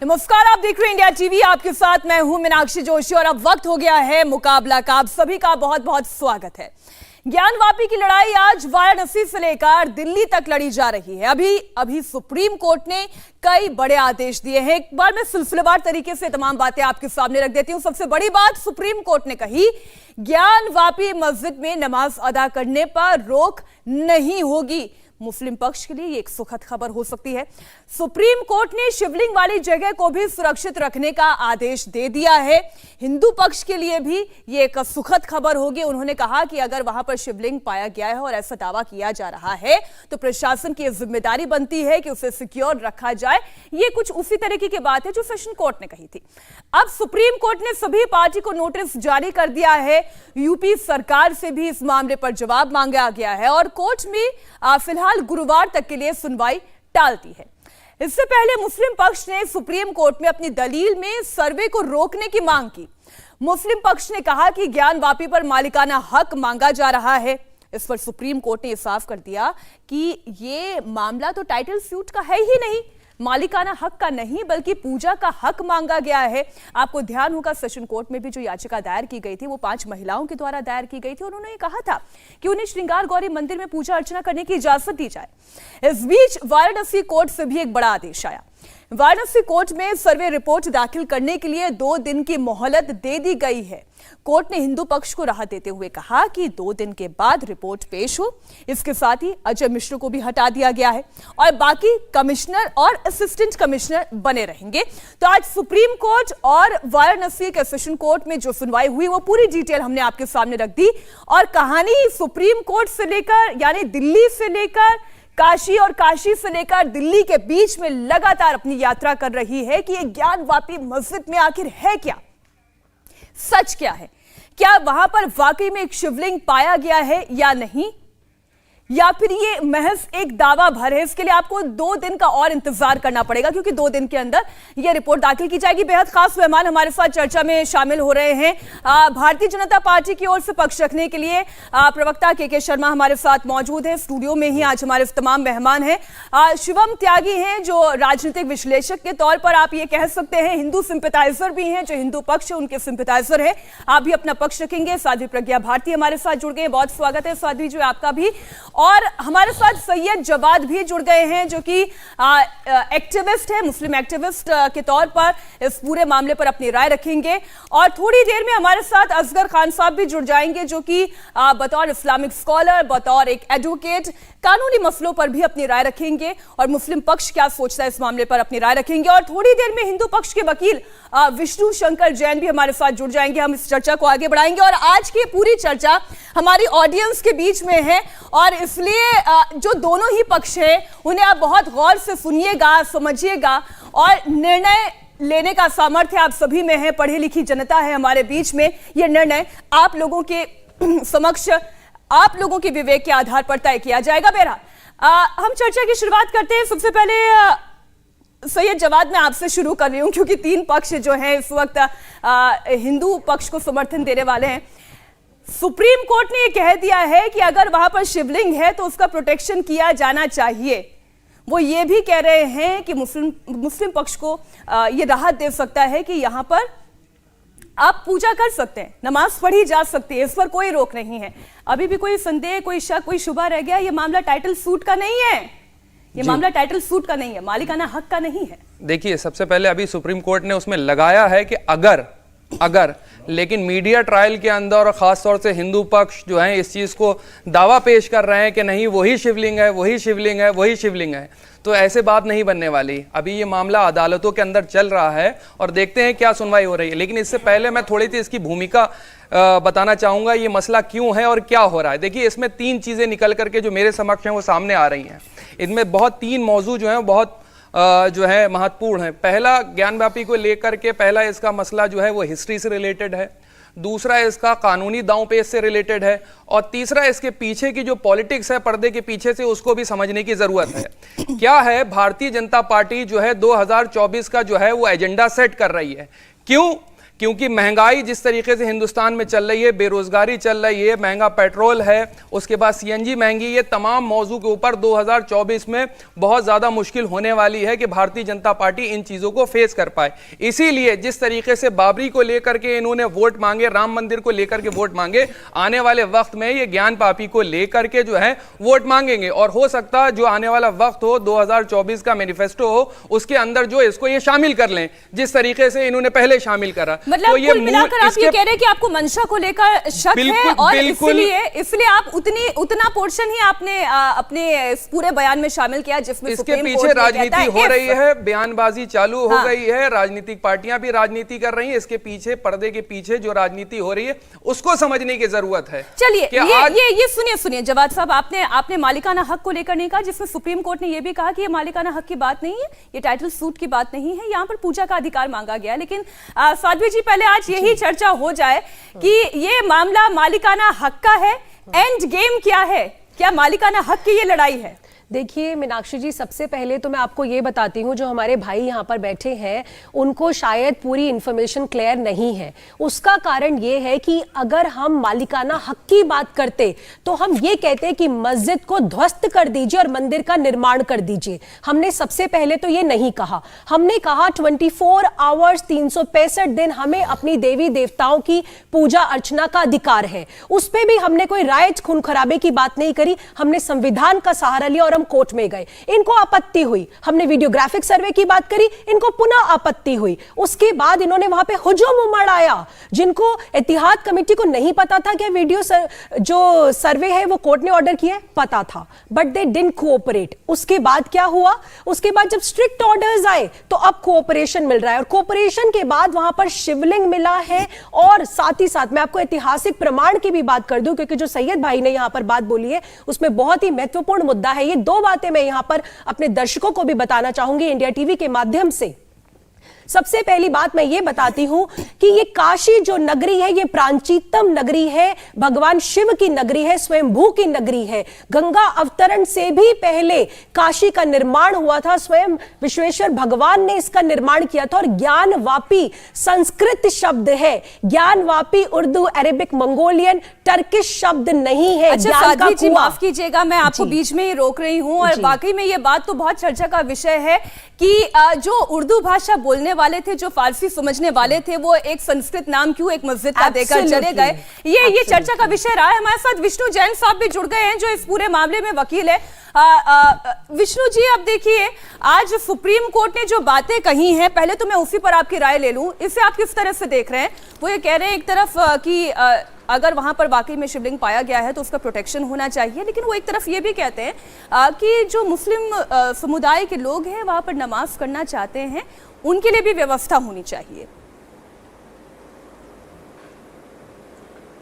नमस्कार, आप देख रहे हैं इंडिया टीवी। आपके साथ मैं हूं मीनाक्षी जोशी और अब वक्त हो गया है मुकाबला का। आप सभी का बहुत बहुत स्वागत है। ज्ञानवापी की लड़ाई आज वाराणसी से लेकर दिल्ली तक लड़ी जा रही है। अभी सुप्रीम कोर्ट ने कई बड़े आदेश दिए हैं। एक बार मैं सिलसिलेवार तरीके से तमाम बातें आपके सामने रख देती हूं। सबसे बड़ी बात सुप्रीम कोर्ट ने कही, ज्ञानवापी मस्जिद में नमाज अदा करने पर रोक नहीं होगी। मुस्लिम पक्ष के लिए ये एक सुखद खबर हो सकती है। सुप्रीम कोर्ट ने शिवलिंग वाली जगह को भी सुरक्षित रखने का आदेश दे दिया है। हिंदू पक्ष के लिए भी ये एक सुखद खबर होगी। उन्होंने कहा कि अगर वहां पर शिवलिंग पाया गया है और ऐसा दावा किया जा रहा है तो प्रशासन की जिम्मेदारी बनती है कि उसे सिक्योर रखा जाए। ये कुछ उसी तरीके की बात है जो सेशन कोर्ट ने कही थी। अब सुप्रीम कोर्ट ने सभी पार्टी को नोटिस जारी कर दिया है। यूपी सरकार से भी इस मामले पर जवाब मांगा गया है और कोर्ट में फिलहाल गुरुवार तक के लिए सुनवाई टाल दी है। इससे पहले मुस्लिम पक्ष ने सुप्रीम कोर्ट में अपनी दलील में सर्वे को रोकने की मांग की। मुस्लिम पक्ष ने कहा कि ज्ञानवापी पर मालिकाना हक मांगा जा रहा है। इस पर सुप्रीम कोर्ट ने यह साफ कर दिया कि यह मामला तो टाइटल सूट का है ही नहीं, मालिकाना हक का नहीं बल्कि पूजा का हक मांगा गया है। आपको ध्यान होगा सेशन कोर्ट में भी जो याचिका दायर की गई थी वो 5 महिलाओं के द्वारा दायर की गई थी। उन्होंने ये कहा था कि उन्हें श्रृंगार गौरी मंदिर में पूजा अर्चना करने की इजाजत दी जाए। इस बीच वाराणसी कोर्ट से भी एक बड़ा आदेश आया। वाराणसी कोर्ट में सर्वे रिपोर्ट दाखिल करने के लिए 2 दिन की मोहलत दे दी गई है। कोर्ट ने हिंदू पक्ष को राहत देते हुए कहा कि 2 दिन के बाद रिपोर्ट पेश हो। इसके साथ ही अजय मिश्र को भी हटा दिया गया है और बाकी कमिश्नर और असिस्टेंट कमिश्नर बने रहेंगे। तो आज सुप्रीम कोर्ट और वाराणसी के सेशन कोर्ट में जो सुनवाई हुई वो पूरी डिटेल हमने आपके सामने रख दी और कहानी सुप्रीम कोर्ट से लेकर यानी दिल्ली से लेकर काशी और काशी से लेकर दिल्ली के बीच में लगातार अपनी यात्रा कर रही है कि ये ज्ञानवापी मस्जिद में आखिर है क्या, सच क्या है, क्या वहां पर वाकई में एक शिवलिंग पाया गया है या नहीं, या फिर ये महज एक दावा भर है। इसके लिए आपको 2 दिन का और इंतजार करना पड़ेगा क्योंकि 2 दिन के अंदर ये रिपोर्ट दाखिल की जाएगी। बेहद खास मेहमान हमारे साथ चर्चा में शामिल हो रहे हैं। भारतीय जनता पार्टी की ओर से पक्ष रखने के लिए प्रवक्ता के शर्मा हमारे साथ मौजूद है। स्टूडियो में ही आज हमारे तमाम मेहमान हैं। शिवम त्यागी हैं जो राजनीतिक विश्लेषक के तौर पर आप ये कह सकते हैं हिंदू सिंपैथाइजर भी हैं, जो हिंदू पक्ष है उनके सिंपैथाइजर है। आप भी अपना पक्ष रखेंगे। साध्वी प्रज्ञा भारती हमारे साथ जुड़ गए, बहुत स्वागत है साध्वी जी आपका भी। और हमारे साथ सैयद जवाद भी जुड़ गए हैं जो कि एक्टिविस्ट है, मुस्लिम एक्टिविस्ट के तौर पर इस पूरे मामले पर अपनी राय रखेंगे। और थोड़ी देर में हमारे साथ असगर खान साहब भी जुड़ जाएंगे जो कि बतौर इस्लामिक स्कॉलर, बतौर एक एडवोकेट कानूनी मसलों पर भी अपनी राय रखेंगे और मुस्लिम पक्ष क्या सोचता है इस मामले पर अपनी राय रखेंगे। और थोड़ी देर में हिंदू पक्ष के वकील विष्णु शंकर जैन भी हमारे साथ जुड़ जाएंगे। हम इस चर्चा को आगे बढ़ाएंगे और आज की पूरी चर्चा हमारी ऑडियंस के बीच में है और इसलिए जो दोनों ही पक्ष हैं उन्हें आप बहुत गौर से सुनिएगा, समझिएगा और निर्णय लेने का सामर्थ्य आप सभी में है। पढ़ी लिखी जनता है हमारे बीच में। यह निर्णय आप लोगों के समक्ष आप लोगों के विवेक के आधार पर तय किया जाएगा। बहरहाल हम चर्चा की शुरुआत करते हैं। सबसे पहले सैयद जवाद मैं आपसे शुरू कर रही हूं क्योंकि 3 पक्ष जो हैं इस वक्त हिंदू पक्ष को समर्थन देने वाले हैं। सुप्रीम कोर्ट ने यह कह दिया है कि अगर वहां पर शिवलिंग है तो उसका प्रोटेक्शन किया जाना चाहिए। वो ये भी कह रहे हैं कि मुस्लिम पक्ष को ये राहत दे सकता है कि यहां पर आप पूजा कर सकते हैं, नमाज पढ़ी जा सकती है, इस पर कोई रोक नहीं है। अभी भी कोई संदेह, कोई शक, कोई शुबा रह गया? ये मामला टाइटल सूट का नहीं है, ये मामला टाइटल सूट का नहीं है, मालिकाना हक का नहीं है। देखिए, सबसे पहले अभी सुप्रीम कोर्ट ने उसमें लगाया है कि अगर लेकिन मीडिया ट्रायल के अंदर और खास तौर से हिंदू पक्ष जो है इस चीज को दावा पेश कर रहे हैं कि नहीं वही शिवलिंग है, वही शिवलिंग है, वही शिवलिंग है, तो ऐसे बात नहीं बनने वाली। अभी ये मामला अदालतों के अंदर चल रहा है और देखते हैं क्या सुनवाई हो रही है। लेकिन इससे पहले मैं थोड़ी सी इसकी भूमिका बताना चाहूंगा, ये मसला क्यों है और क्या हो रहा है। देखिए, इसमें 3 चीजें निकल करके जो मेरे समक्ष हैं वो सामने आ रही हैं। इनमें बहुत 3 मौजू जो हैं बहुत जो है महत्वपूर्ण है। पहला, ज्ञानवापी को लेकर के पहला इसका मसला जो है वो हिस्ट्री से रिलेटेड है, दूसरा इसका कानूनी दांवपेच से रिलेटेड है और तीसरा इसके पीछे की जो पॉलिटिक्स है पर्दे के पीछे से उसको भी समझने की जरूरत है। क्या है, भारतीय जनता पार्टी जो है 2024 का जो है वो एजेंडा सेट कर रही है। क्यों क्योंकि महंगाई जिस तरीके से हिंदुस्तान में चल रही है, बेरोजगारी चल रही है, महंगा पेट्रोल है, उसके बाद सीएनजी महंगी, ये तमाम मौजू के ऊपर 2024 में बहुत ज्यादा मुश्किल होने वाली है कि भारतीय जनता पार्टी इन चीजों को फेस कर पाए। इसीलिए जिस तरीके से बाबरी को लेकर के इन्होंने वोट मांगे, राम मंदिर को लेकर के वोट मांगे, आने वाले वक्त में ये ज्ञान पापी को लेकर के जो है वोट मांगेंगे। और हो सकता है जो आने वाला वक्त हो, 2024 का मैनिफेस्टो हो, उसके अंदर जो इसको ये शामिल कर लें जिस तरीके से इन्होंने पहले शामिल करा। मतलब तो ये मिलाकर आप ये कह रहे हैं कि आपको मंशा को लेकर शक है और इसलिए आप उतना पोर्शन ही आपने अपने पूरे बयान में शामिल किया जिसमें इसके पीछे राजनीति हो रही है, बयानबाजी चालू हो गई है, राजनीतिक पार्टियां भी राजनीति कर रही हैं। इसके पीछे, पर्दे के पीछे जो राजनीति हो रही है उसको समझने की जरूरत है। चलिए ये सुनिए जवाद साहब, आपने मालिकाना हक को लेकर नहीं कहा, जिसमें सुप्रीम कोर्ट ने यह भी कहा कि ये मालिकाना हक की बात नहीं है, ये टाइटल सूट की बात नहीं है, यहाँ पर पूजा का अधिकार मांगा गया। लेकिन साध्वी जी, पहले आज यही चर्चा हो जाए कि ये मामला मालिकाना हक का है, एंड गेम क्या है, क्या मालिकाना हक की ये लड़ाई है? देखिए मीनाक्षी जी, सबसे पहले तो मैं आपको ये बताती हूँ, जो हमारे भाई यहाँ पर बैठे हैं उनको शायद पूरी इंफॉर्मेशन क्लियर नहीं है। उसका कारण ये है कि अगर हम मालिकाना हक की बात करते तो हम ये कहते कि मस्जिद को ध्वस्त कर दीजिए और मंदिर का निर्माण कर दीजिए। हमने सबसे पहले तो ये नहीं कहा, हमने कहा 24 आवर्स 365 दिन हमें अपनी देवी देवताओं की पूजा अर्चना का अधिकार है। उस पर भी हमने कोई राय खून खराबे की बात नहीं करी, हमने संविधान का सहारा लिया और कोर्ट में गए। इनको आपत्ति हुई, हमने वीडियोग्राफिक सर्वे की बात करी, इनको पुनः आपत्ति हुई। उसके बाद इन्होंने वहां पे हुजूम उमड़ाया। जिनको इत्तेहाद कमेटी को नहीं पता था कि वीडियो जो सर्वे है वो कोर्ट ने ऑर्डर किया है, पता था, बट दे डिडंट कोऑपरेट। उसके बाद क्या हुआ? उसके बाद जब स्ट्रिक्ट ऑर्डर्स आए तो अब कोऑपरेशन मिल रहा है, और कोऑपरेशन के बाद वहां पर शिवलिंग मिला है। और साथ ही साथ मैं आपको ऐतिहासिक प्रमाण की भी बात कर दूं, क्योंकि जो सैयद भाई ने यहां पर बात बोली है उसमें बहुत ही महत्वपूर्ण मुद्दा है। ये दो बातें मैं यहां पर अपने दर्शकों को भी बताना चाहूंगी इंडिया टीवी के माध्यम से। सबसे पहली बात मैं ये बताती हूं कि ये काशी जो नगरी है, ये प्राचीनतम नगरी है, भगवान शिव की नगरी है, स्वयंभू की नगरी है। गंगा अवतरण से भी पहले काशी का निर्माण हुआ था, स्वयं विश्वेश्वर भगवान ने इसका निर्माण किया था। और ज्ञानवापी संस्कृत शब्द है, Gyanvapi Urdu, Arabic, Mongolian, Turkish शब्द नहीं है। अच्छा साध्वी जी, माफ कीजिएगा, मैं आपको बीच में ही रोक रही हूं, और वाकई में ये बात तो बहुत चर्चा का विषय है कि जो उर्दू भाषा बोलने वाले थे, जो फारसी समझने वाले थे, वो एक संस्कृत नाम क्यों एक मस्जिद का देकर चले गए। ये चर्चा का विषय रहा है। हमारे साथ विष्णु जैन साहब भी जुड़ गए हैं, जो इस पूरे मामले में वकील है। विष्णु जी, अब देखिए, आज सुप्रीम कोर्ट ने जो बातें कही हैं, पहले तो मैं उसी पर आपकी राय ले लूं, इसे आप किस तरह से देख रहे हैं? वो ये कह रहे हैं एक तरफ कि अगर वहां पर वाकई में शिवलिंग पाया गया है तो उसका प्रोटेक्शन होना चाहिए, लेकिन वो एक तरफ ये भी कहते हैं कि जो मुस्लिम समुदाय के लोग हैं वहां पर नमाज करना चाहते हैं, उनके लिए भी व्यवस्था होनी चाहिए।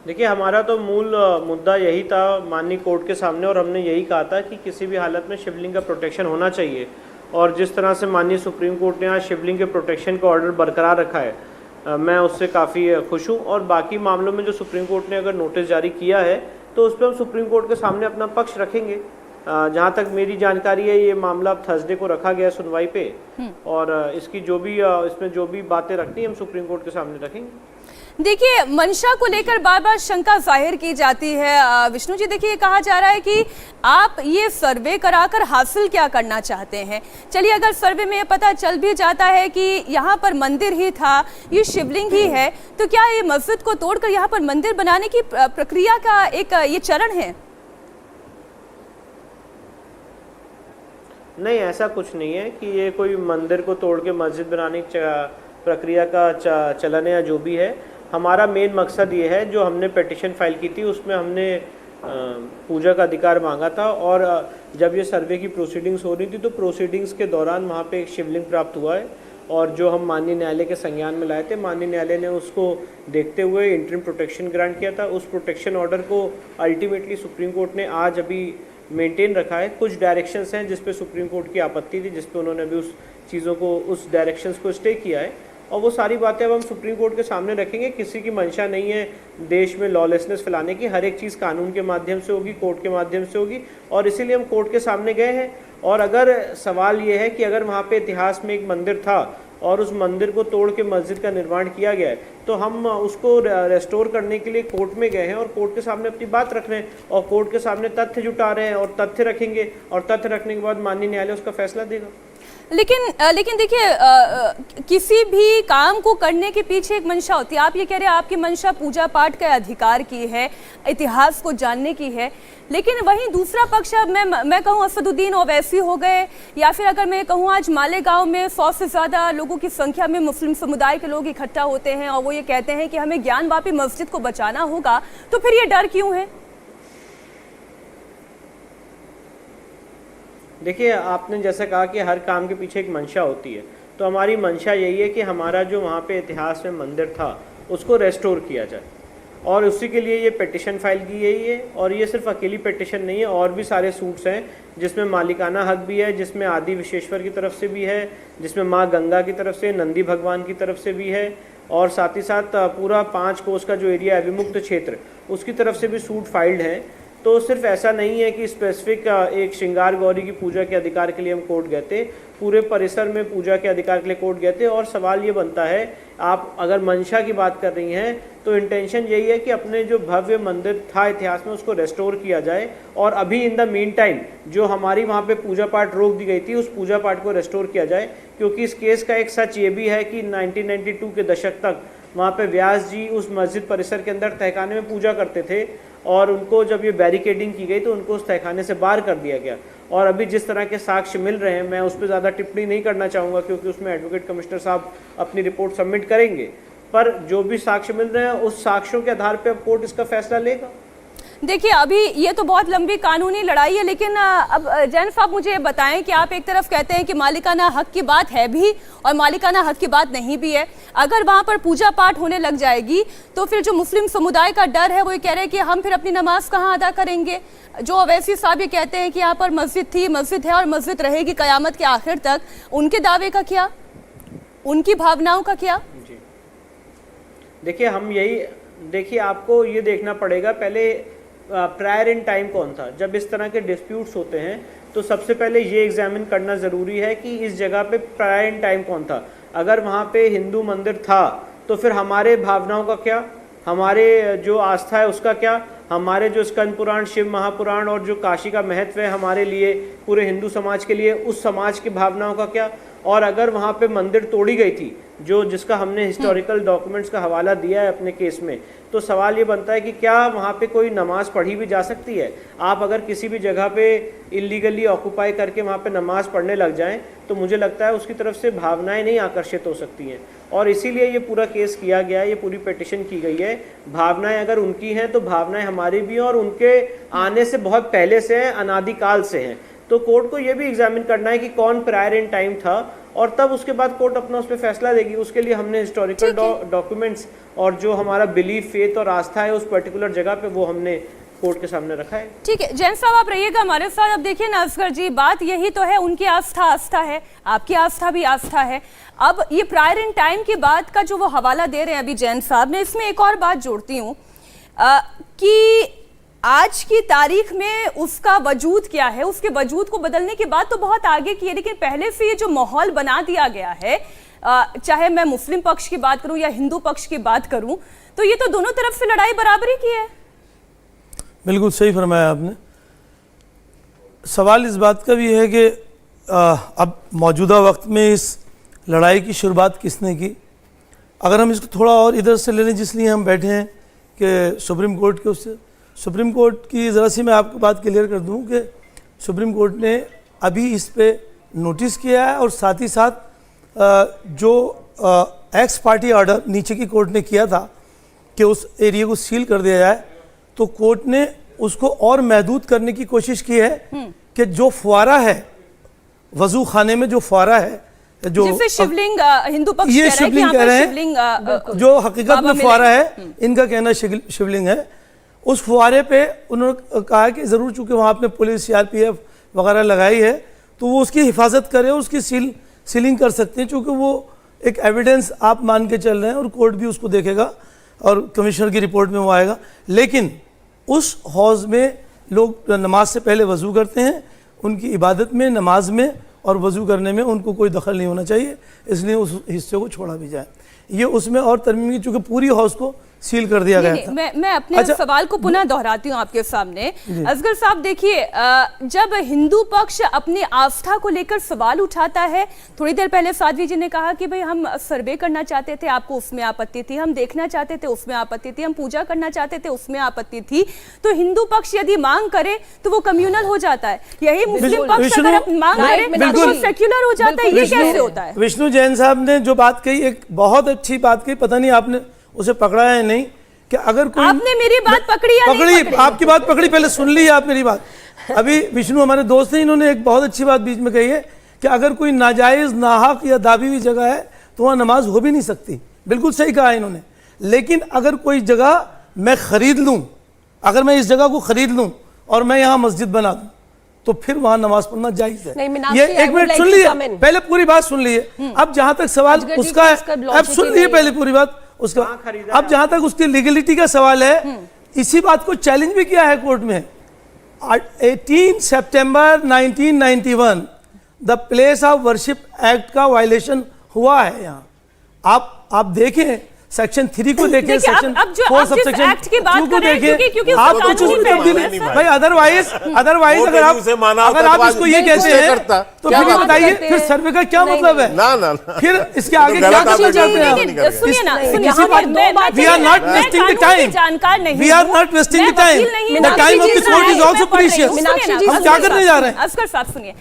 देखिए, हमारा तो मूल मुद्दा यही था माननीय कोर्ट के सामने, और हमने यही कहा था कि किसी भी हालत में शिवलिंग का प्रोटेक्शन होना चाहिए। और जिस तरह से माननीय सुप्रीम कोर्ट ने आज शिवलिंग के प्रोटेक्शन का ऑर्डर बरकरार रखा है, मैं उससे काफ़ी खुश हूँ। और बाकी मामलों में जो सुप्रीम कोर्ट ने अगर नोटिस जारी किया है तो उस पर हम सुप्रीम कोर्ट के सामने अपना पक्ष रखेंगे। जहाँ तक मेरी जानकारी है, ये मामला अब थर्सडे को रखा गया है सुनवाई पे, और इसकी जो भी इसमें जो भी बातें रखनी हम सुप्रीम कोर्ट के सामने रखेंगे। देखिए, मंशा को लेकर बार बार शंका जाहिर की जाती है। विष्णु जी, देखिए, कहा जा रहा है कि आप ये सर्वे कराकर हासिल क्या करना चाहते हैं? चलिए, अगर सर्वे में ये पता चल भी जाता है कि यहाँ पर मंदिर ही था, ये शिवलिंग ही है, तो क्या ये मस्जिद को तोड़कर यहाँ पर मंदिर बनाने की प्रक्रिया का एक ये चरण है? नहीं, ऐसा कुछ नहीं है कि ये कोई मंदिर को तोड़ के मस्जिद बनाने की प्रक्रिया का चलन है या जो भी है। हमारा मेन मकसद ये है, जो हमने पिटीशन फाइल की थी उसमें हमने पूजा का अधिकार मांगा था, और जब ये सर्वे की प्रोसीडिंग्स हो रही थी तो प्रोसीडिंग्स के दौरान वहाँ पे एक शिवलिंग प्राप्त हुआ है, और जो हम माननीय न्यायालय के संज्ञान में लाए थे, माननीय न्यायालय ने उसको देखते हुए इंटरिम प्रोटेक्शन ग्रांट किया था। उस प्रोटेक्शन ऑर्डर को अल्टीमेटली सुप्रीम कोर्ट ने आज अभी मेंटेन रखा है। कुछ डायरेक्शंस हैं जिस पे सुप्रीम कोर्ट की आपत्ति थी, जिस पे उन्होंने अभी उस चीज़ों को, उस डायरेक्शंस को स्टे किया है, और वो सारी बातें अब हम सुप्रीम कोर्ट के सामने रखेंगे। किसी की मंशा नहीं है देश में लॉलेसनेस फैलाने की, हर एक चीज़ कानून के माध्यम से होगी, कोर्ट के माध्यम से होगी, और इसीलिए हम कोर्ट के सामने गए हैं। और अगर सवाल ये है कि अगर वहाँ पे इतिहास में एक मंदिर था और उस मंदिर को तोड़ के मस्जिद का निर्माण किया गया है, तो हम उसको रेस्टोर करने के लिए कोर्ट में गए हैं और कोर्ट के सामने अपनी बात रख रहे हैं और कोर्ट के सामने तथ्य जुटा रहे हैं और तथ्य रखेंगे और तथ्य रखने के बाद माननीय न्यायालय उसका फैसला देगा। लेकिन देखिए, किसी भी काम को करने के पीछे एक मंशा होती है। आप ये कह रहे हैं आपकी मंशा पूजा पाठ का अधिकार की है, इतिहास को जानने की है, लेकिन वहीं दूसरा पक्ष, अब मैं कहूँ असदुद्दीन ओवैसी हो गए, या फिर अगर मैं कहूँ आज मालेगांव में 100 से ज़्यादा लोगों की संख्या में मुस्लिम समुदाय के लोग इकट्ठा होते हैं और वो ये कहते हैं कि हमें ज्ञानवापी मस्जिद को बचाना होगा, तो फिर ये डर क्यों है? देखिए, आपने जैसा कहा कि हर काम के पीछे एक मंशा होती है, तो हमारी मंशा यही है कि हमारा जो वहाँ पे इतिहास में मंदिर था उसको रेस्टोर किया जाए और उसी के लिए ये पिटिशन फाइल की गई है। और ये सिर्फ अकेली पिटिशन नहीं है, और भी सारे सूट्स हैं जिसमें मालिकाना हक भी है, जिसमें आदि विश्वेश्वर की तरफ से भी है, जिसमें माँ गंगा की तरफ से, नंदी भगवान की तरफ से भी है, और साथ ही साथ पूरा 5 कोस का जो एरिया है विमुक्त क्षेत्र उसकी तरफ से भी सूट फाइल्ड है। तो सिर्फ ऐसा नहीं है कि स्पेसिफिक एक श्रृंगार गौरी की पूजा के अधिकार के लिए हम कोर्ट गए थे, पूरे परिसर में पूजा के अधिकार के लिए कोर्ट गए थे। और सवाल ये बनता है, आप अगर मंशा की बात कर रही हैं तो इंटेंशन यही है कि अपने जो भव्य मंदिर था इतिहास में उसको रेस्टोर किया जाए, और अभी इन द मीन टाइम जो हमारी वहाँ पे पूजा पाठ रोक दी गई थी उस पूजा पाठ को रेस्टोर किया जाए। क्योंकि इस केस का एक सच ये भी है कि 1992 के दशक तक वहाँ पे व्यास जी उस मस्जिद परिसर के अंदर तहखाने में पूजा करते थे, और उनको जब ये बैरिकेडिंग की गई तो उनको उस तहखाने से बाहर कर दिया गया। और अभी जिस तरह के साक्ष्य मिल रहे हैं, मैं उस पर ज़्यादा टिप्पणी नहीं करना चाहूँगा क्योंकि उसमें एडवोकेट कमिश्नर साहब अपनी रिपोर्ट सबमिट करेंगे, पर जो भी साक्ष्य मिल रहे हैं उस साक्ष्यों के आधार पर अब कोर्ट इसका फैसला लेगा। देखिए, अभी ये तो बहुत लंबी कानूनी लड़ाई है, लेकिन अब जैन साहब मुझे बताएं कि आप एक तरफ कहते हैं कि मालिकाना हक की बात है भी और मालिकाना हक की बात नहीं भी है। अगर वहाँ पर पूजा पाठ होने लग जाएगी तो फिर जो मुस्लिम समुदाय का डर है वो ये कह रहे हैं कि हम फिर अपनी नमाज कहाँ अदा करेंगे। जो ओवैसी साहब ये कहते हैं कि यहाँ पर मस्जिद थी, मस्जिद है और मस्जिद रहेगी क़यामत के आखिर तक, उनके दावे का क्या, उनकी भावनाओं का क्या? जी देखिए, आपको ये देखना पड़ेगा पहले प्रायर इन टाइम कौन था। जब इस तरह के डिस्प्यूट्स होते हैं तो सबसे पहले ये एग्जामिन करना ज़रूरी है कि इस जगह पे प्रायर इन टाइम कौन था। अगर वहाँ पे हिंदू मंदिर था तो फिर हमारे भावनाओं का क्या, हमारे जो आस्था है उसका क्या, हमारे जो स्कंद पुराण, शिव महापुराण और जो काशी का महत्व है हमारे लिए, पूरे हिंदू समाज के लिए, उस समाज की भावनाओं का क्या। और अगर वहाँ पे मंदिर तोड़ी गई थी, जो जिसका हमने हिस्टोरिकल डॉक्यूमेंट्स का हवाला दिया है अपने केस में, तो सवाल ये बनता है कि क्या वहाँ पे कोई नमाज पढ़ी भी जा सकती है। आप अगर किसी भी जगह पे इलीगली ऑक्यूपाई करके वहाँ पे नमाज पढ़ने लग जाएं तो मुझे लगता है उसकी तरफ से भावनाएं नहीं आकर्षित हो सकती हैं, और इसीलिए ये पूरा केस किया गया है, ये पूरी पिटिशन की गई है। भावनाएं अगर उनकी हैं तो भावनाएं हमारी भी हैं, और उनके आने से बहुत पहले से हैं, अनादिकाल से हैं। तो कोर्ट को ये भी एग्जामिन करना है कि कौन प्रायर इन टाइम था, और तब उसके बाद कोर्ट अपना उस पर फैसला देगी। उसके लिए हमने हिस्टोरिकल डॉक्यूमेंट्स और जो हमारा बिलीफ, फेथ और आस्था है उस पर्टिकुलर जगह पे वो हमने कोर्ट के सामने रखा है। ठीक है, जैन साहब आप रहिएगा हमारे साथ। अब देखिए ना असगर जी, बात यही तो है, उनकी आस्था आस्था है, आपकी आस्था भी आस्था है। अब ये प्रायर इन टाइम की बात का जो वो हवाला दे रहे हैं अभी जैन साहब, मैं इसमें एक और बात जोड़ती हूँ कि आज की तारीख में उसका वजूद क्या है, उसके वजूद को बदलने की बात तो बहुत आगे की है, लेकिन पहले से ये जो माहौल बना दिया गया है, चाहे मैं मुस्लिम पक्ष की बात करूं या हिंदू पक्ष की बात करूं, तो ये तो दोनों तरफ से लड़ाई बराबरी की है। बिल्कुल सही फरमाया आपने। सवाल इस बात का भी है कि अब मौजूदा वक्त में इस लड़ाई की शुरुआत किसने की। अगर हम इसको थोड़ा और इधर से ले लें, जिसलिए हम बैठे हैं कि सुप्रीम कोर्ट के उससे, सुप्रीम कोर्ट की ज़रा सी मैं आपको बात क्लियर कर दूं कि सुप्रीम कोर्ट ने अभी इस पे नोटिस किया है, और साथ ही साथ जो एक्स पार्टी ऑर्डर नीचे की कोर्ट ने किया था कि उस एरिया को सील कर दिया जाए, तो कोर्ट ने उसको और महदूद करने की कोशिश की है कि जो फुआरा है, वजू खाने में जो फुआरा है, जो जिसे शिवलिंग हिंदू पक्ष ये शिवलिंग कह रहे हैं, जो हकीकत में फुआरा है, इनका कहना शिवलिंग है, उस फुआरे पे उन्होंने कहा कि ज़रूर चूँकि वहाँ पे पुलिस, CRPF वगैरह लगाई है, तो वो उसकी हिफाजत करे, उसकी सीलिंग कर सकते हैं, चूँकि वो एक एविडेंस आप मान के चल रहे हैं और कोर्ट भी उसको देखेगा और कमिश्नर की रिपोर्ट में वो आएगा। लेकिन उस हौज़ में लोग नमाज से पहले वज़ू करते हैं, उनकी इबादत में, नमाज में और वजू करने में उनको कोई दखल नहीं होना चाहिए, इसलिए उस हिस्से को छोड़ा भी जाए। ये उसमें और तरमीम की, चूंकि पूरी हाउस को सील कर दिया गया था। मैं अपने सवाल को पुनः दोहराती हूँ आपके सामने। असगर साहब देखिए, जब हिंदू पक्ष अपनी आस्था को लेकर सवाल उठाता है, थोड़ी देर पहले साध्वी जी ने कहा कि भाई हम सर्वे करना चाहते थे, आपको उसमें आपत्ति थी, हम देखना चाहते थे उसमें आपत्ति थी, हम पूजा करना चाहते थे उसमें आपत्ति थी, तो हिंदू पक्ष यदि मांग करे तो वो कम्युनल हो जाता है, यही मुस्लिम पक्ष अगर मांग करे तो वो सेक्युलर हो जाता है। ये कैसे होता है? विष्णु जैन साहब ने जो बात कही, एक बहुत अच्छी बात कही, पता नहीं आपने उसे पकड़ा है नहीं, कि अगर कोई, आपने मेरी बात पकड़ी या नहीं पकड़ी? आपकी बात पकड़ी, पहले सुन ली आप मेरी बात। अभी विष्णु हमारे दोस्त हैं, इन्होंने एक बहुत अच्छी बात बीच में कही है कि अगर कोई नाजायज, नाहक या दाबी हुई जगह है तो वहाँ नमाज हो भी नहीं सकती। बिल्कुल सही कहा इन्होंने। लेकिन अगर कोई जगह मैं खरीद लूँ, अगर मैं इस जगह को खरीद लूँ और मैं यहाँ मस्जिद बना दूँ, तो फिर वहां नमाज पढ़ना जायज है। ये एक मिनट सुन लिए, पहले पूरी बात सुन लिए। अब जहां तक सवाल उसका है, अब सुन लिए पहले पूरी बात उसका। अब जहां तक उसकी लीगलिटी का सवाल है, इसी बात को चैलेंज भी किया है कोर्ट में। 18 सितंबर 1991 the place of worship act का वायलेशन हुआ है यहाँ। आप देखें सेक्शन 3 को देखें, सेक्शन 4 सबसेक्शन 2 को देखें, आप कुछ उसमें तब्दीली भाई। अदरवाइज अगर आप इसको ये कहते हैं तो फिर बताइए फिर सर्वे का क्या मतलब है? ना फिर इसके आगे क्या करना चाहते हैं? सुनिए ना, we are not wasting the time, we are not wasting the time, the time of this court is also precious. हम क्या करने जा रहे हैं? असगर साहब सुनिए,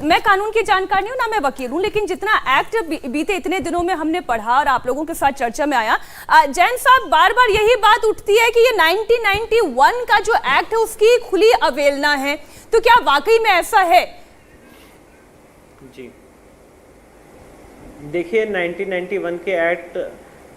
मैं कानून की जानकार नहीं हूं, ना मैं वकील हूं, लेकिन जितना एक्ट बीते इतने दिनों में हमने पढ़ा और आप लोगों के साथ चर्चा में आया, जैन साहब बार बार यही बात उठती है कि ये 1991 का जो एक्ट है उसकी खुली अवहेलना है, तो क्या वाकई में ऐसा है? जी देखिए, 1991 के एक्ट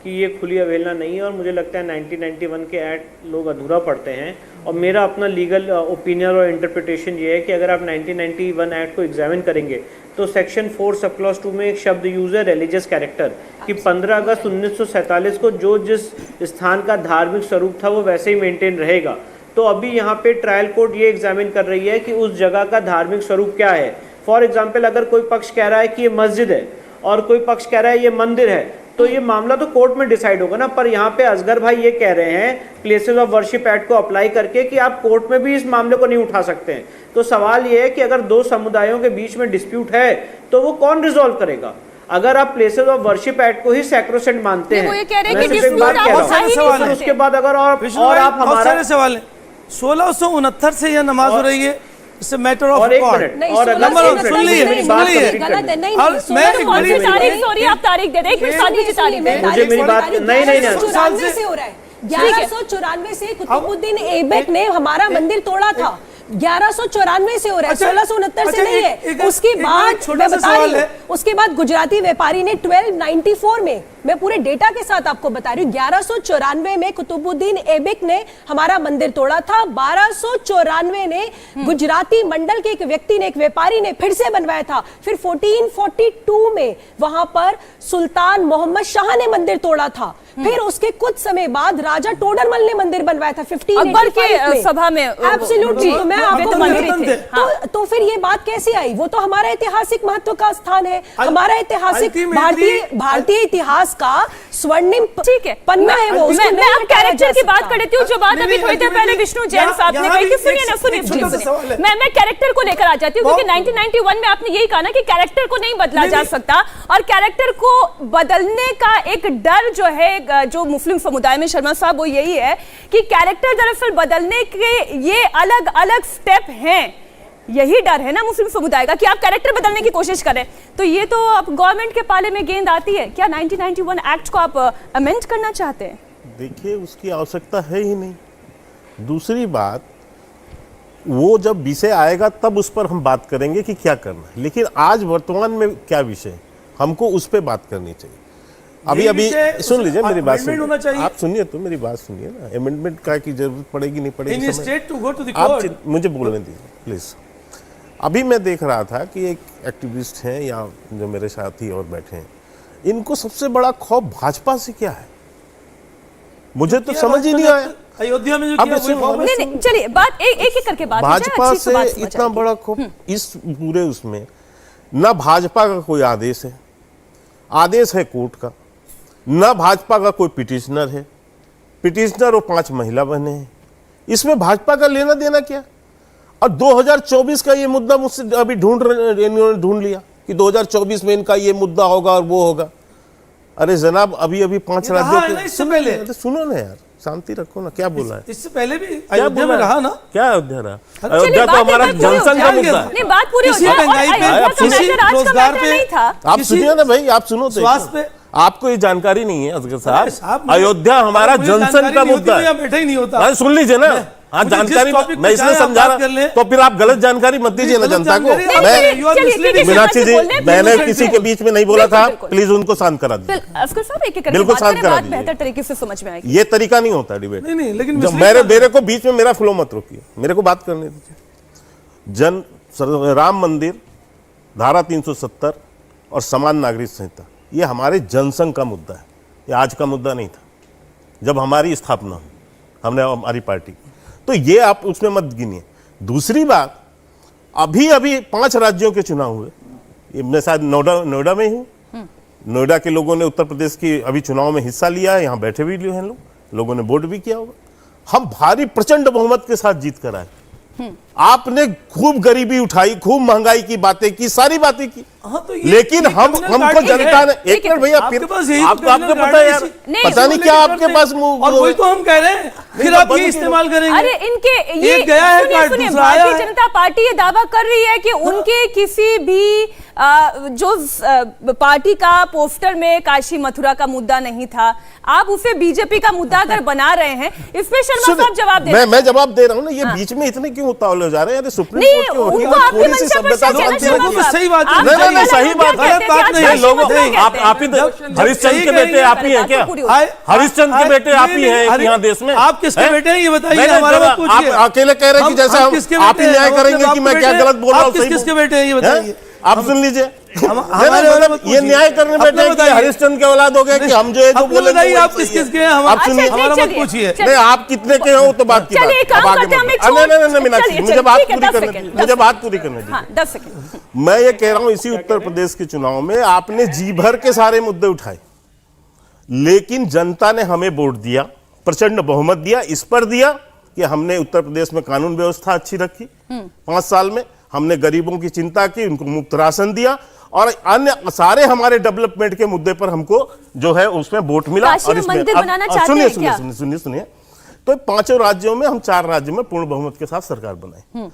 की ये खुली अवहेलना नहीं है, और मुझे लगता है 1991 के एक्ट लोग अधूरा पढ़ते हैं। और मेरा अपना लीगल ओपिनियन और इंटरप्रिटेशन ये है कि अगर आप 1991 एक्ट को एग्जामिन करेंगे तो सेक्शन 4 सब क्लॉज 2 में एक शब्द यूज है रिलीजियस कैरेक्टर, कि 15 अगस्त 1947 को जो जिस स्थान का धार्मिक स्वरूप था वो वैसे ही मेंटेन रहेगा। तो अभी यहाँ पे ट्रायल कोर्ट ये एग्जामिन कर रही है कि उस जगह का धार्मिक स्वरूप क्या है। फॉर एग्जाम्पल, अगर कोई पक्ष कह रहा है कि ये मस्जिद है और कोई पक्ष कह रहा है ये मंदिर है, तो ये मामला तो कोर्ट में डिसाइड होगा ना। पर यहाँ पे असगर भाई ये कह रहे हैं प्लेसेस ऑफ वर्शिप एक्ट को अप्लाई करके कि आप कोर्ट में भी इस मामले को नहीं उठा सकते हैं। तो सवाल ये है कि अगर दो समुदायों के बीच में डिस्प्यूट है तो वो कौन रिजॉल्व करेगा? अगर आप प्लेसेस ऑफ वर्शिप एक्ट को ही सैक्रोसेंट मानते हैं, उसके बाद अगर और आप हमारा सवाल है 1669 से यह नमाज हो रही है, इट्स अ मैटर ऑफ और एक मिनट और अगर सुन लीजिए गलत है। नहीं, सॉरी, आप तारीख दे दें, एक मिनट साध्वी जी तारीख दे दें। मुझे मेरी बात नहीं 1194 से हो रहा है, 1194 से कुतुबुद्दीन ऐबक ने हमारा मंदिर तोड़ा था, 1194 से हो रहा है, 1669 से नहीं है। उसके बाद मैं बता रही हूँ, उसके बाद गुजराती व्यापारी ने 1294 में, मैं पूरे डेटा के साथ आपको बता रही हूँ, 1194 में कुतुबुद्दीन ऐबक ने हमारा मंदिर तोड़ा था। 1294 ने गुजराती मंडल के एक व्यक्ति ने, एक व्यापारी ने फिर से बनवाया था। फिर 1442 में वहां पर सुल्तान मोहम्मद शाह ने मंदिर तोड़ा था। फिर उसके कुछ समय बाद राजा टोडरमल ने मंदिर बनवाया था 1585 अकबर के सभा में। एब्सोल्युटली। तो मैं आपको तो फिर ये बात कैसे आई? वो तो हमारा ऐतिहासिक महत्व का स्थान है, हमारा ऐतिहासिक भारतीय इतिहास का स्वर्णिम पन्ना है वो। मैं आप कैरेक्टर की बात कर रही हूँ, जो बात अभी थोड़ी देर पहले विष्णु जैन साहब ने कही थी। सुनिए, मैं कैरेक्टर को लेकर आ जाती हूँ, क्योंकि 1991 में आपने यही कहा ना कि कैरेक्टर को नहीं बदला जा सकता, और कैरेक्टर को बदलने का एक डर जो है जो मुस्लिम समुदाय में, शर्मा साहब, वो यही है कि कैरेक्टर दरअसल बदलने के ये अलग अलग स्टेप हैं। यही डर है ना मुस्लिम समुदाय का कि आप कैरेक्टर बदलने की कोशिश करें। तो ये तो अब गवर्नमेंट के पाले में गेंद आती है। क्या 1991 एक्ट को आप अमेंड करना चाहते हैं? देखिए, उसकी आवश्यकता है ही नहीं। दूसरी बात, वो जब विषय आएगा तब उस पर हम बात करेंगे कि क्या करना है, लेकिन आज वर्तमान में क्या विषय, हमको उस पर बात करनी चाहिए। अभी सुन लीजिए मेरी बात, आप सुनिए तो मेरी बात सुनिए ना। अमेंडमेंट का की जरूरत पड़ेगी नहीं पड़ेगी, आप मुझे बोलने दीजिए प्लीज। अभी मैं देख रहा था कि एक एक्टिविस्ट हैं या जो मेरे साथी और बैठे हैं, इनको सबसे बड़ा खौफ भाजपा से क्या है, मुझे तो समझ ही नहीं आया। अयोध्या में जो चलिए बात एक एक करके बात, भाजपा से इतना बड़ा खौफ इस पूरे उसमें न भाजपा का कोई आदेश है, आदेश है कोर्ट का, न भाजपा का कोई पिटिशनर है, पिटिशनर और 5 महिला बने हैं, इसमें भाजपा का लेना देना क्या? और 2024 का ये मुद्दा मुझसे अभी इन्होंने ढूंढ लिया कि 2024 में इनका ये मुद्दा होगा और वो होगा। अरे जनाब, अभी अभी 5 राज्यों के, इससे पहले सुनो ना यार, शांति रखो ना, क्या बोला है? इससे पहले भी क्या अयोध्या में बोला रहा है? ना। क्या अयोध्या रहा? चलिए, अयोध्या तो बात हमारा पूरी हो जनसंघ का जाए। मुद्दा है। नहीं, बात पूरी हो किसी जाए। और महंगाई पे, अयोध्या तो किसी वैसे राज का रोजगार मैटर पे, नहीं था। आप किसी सुनिए ना भाई, आप सुनो तो, स्वास्थ्य पे, आपको ये जानकारी नहीं है असगर अरे साहब, साहब, मुझे- अयोध्या हमारा मुझे जनसंघ जानकारी का नहीं होती, मुद्दा मैं यहाँ है। बैठा ही नहीं होता। हाँ, सुन लीजिए ना, हाँ मुझे जिस जानकारी टॉपिक पे मैं इसलिए चाहे आप समझा बात कर रहा, लें। तो फिर आप गलत जानकारी मत दीजिए ना गलत जनता को। जानकारी आप- मैं You are चलिए, misleading. ठीक है, मीनाक्षी जी, बोल रहे हैं, मैंने बिल्कुल, किसी के बिल्कुल। बीच में नहीं बोला था, बिल्कुल, प्लीज उनको शांत करा दीजिए। असगर साहब एक एक करके बिल्कुल बात शांत करें, करा बात दीजिए। बेहतर तरीके से समझ में आएगी। ये तरीका नहीं होता डिबेट। नहीं नहीं, लेकिन जब misleading मेरे को बीच में मेरा फ्लो मत रोकिए, मेरे को बात करने दीजिए। राम मंदिर, धारा 370 और समान नागरिक संहिता, ये हमारे जनसंघ का मुद्दा है, ये आज का मुद्दा नहीं था। जब हमारी स्थापना हुई, हमने हमारी पार्टी, तो ये आप उसमें मत गिनिए। दूसरी बात, अभी अभी 5 राज्यों के चुनाव हुए, ये मैं शायद नोएडा में ही हूँ, नोएडा के लोगों ने उत्तर प्रदेश की अभी चुनाव में हिस्सा लिया है, यहाँ बैठे भी हैं लोगों ने वोट भी किया होगा। हम भारी प्रचंड बहुमत के साथ जीत कर आए। आपने खूब गरीबी उठाई, खूब महंगाई की बातें की, सारी बातें की, हाँ, तो ये लेकिन हमको criminal card जनता ने, है। एक मिनट भैया, आपके फिर पास यही आपको criminal पता card है है यार, नहीं, पता नहीं क्या आपके पास और वही तो हम कह रहे हैं, फिर आप ये इस्तेमाल करेंगे। अरे इनके ये एक गया है सुनिए, कार्ड, सुनिए, दूसरा आया भारतीय है। जनता पार्टी ये दावा कर रही है कि उनके किसी भी पार्टी का पोस्टर में काशी मथुरा का मुद्दा नहीं था। आप उसे बीजेपी का मुद्दा अगर बना रहे हैं, इसमें शर्मा साहब जवाब दे। मैं जवाब दे रहा हूँ ना, ये बीच में इतने क्यों उतावले हो जा रहे हैं? अरे सुप्रीम नहीं, कोर्ट के वकील उनको हैं, आपकी थोड़ी सी मंशा पर सभ्यता शक है ना, तो शर्मा बनती है। साहब। सही बात है। आप नहीं, नहीं, गलत सही बात है। कहते थे, बात आज नहीं है। काशी लोगों मथुरा आप कहते हैं। ही हरिश्चंद्र के बेटे आप ही हैं क्या? आए- हरिश्चंद्र के आए- बेटे आप ही नहीं, हैं नहीं, यहाँ देश में? आप किसके हैं? बेटे हैं ये बताइए, नहीं, नहीं, हमारा जरा मत पूछिए। आप अकेले कह रहे हैं कि जैसे हम किसके आप ही बेटे न्याय हैं? करेंगे आप कि मैं बेटे क्या हैं? गलत बोल रहा हूँ, आप किसके बेटे हैं ये बताइए। आप सुन लीजिए। हमारे नहीं, बारे में मतलब पूछिए। ये न्याय करने अपना बैठे हैं कि बताइए। हरिश्चंद्र के औलाद हो गए कि हम जो है जो अपना बोले बताइए, आप किस किसके हैं? आप सुनिए, अच्छा, हमारा मत चलिए, पूछिए। चलिए। नहीं, आप कितने के हो तो बात की चलिए, बात। एक काम अब आगे करते हैं, बढ़ो। हमें छोड़- नहीं, मीनाक्षी, चलिए, मुझे चलिए, बात ठीक है, पूरी 10 करने सेकंड, दीजिए, मुझे बात पूरी करने हाँ, दीजिए। 10 सेकंड। मैं ये कह रहा हूं, इसी उत्तर प्रदेश के चुनाव में आपने जी भर के सारे मुद्दे उठाए, लेकिन जनता ने हमें वोट दिया, प्रचंड बहुमत दिया, इस पर दिया कि हमने उत्तर प्रदेश में कानून व्यवस्था अच्छी रखी। 5 साल में हमने गरीबों की चिंता की, उनको मुफ्त राशन दिया, और अन्य सारे हमारे डेवलपमेंट के मुद्दे पर हमको जो है उसमें वोट मिला। काशी और में इसमें मंदिर बनाना चाहते सुनिए हैं सुनिए क्या? सुनिए सुनिए, तो 5 राज्यों में हम 4 राज्यों में पूर्ण बहुमत के साथ सरकार बनाई।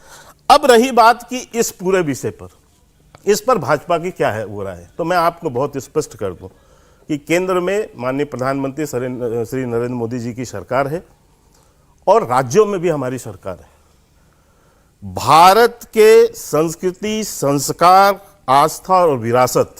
अब रही बात कि इस पूरे विषय पर, इस पर भाजपा की क्या है वो राय है, तो मैं आपको बहुत स्पष्ट कर दूं कि केंद्र में माननीय प्रधानमंत्री श्री नरेंद्र मोदी जी की सरकार है और राज्यों में भी हमारी सरकार है। भारत के संस्कृति, संस्कार, आस्था और विरासत,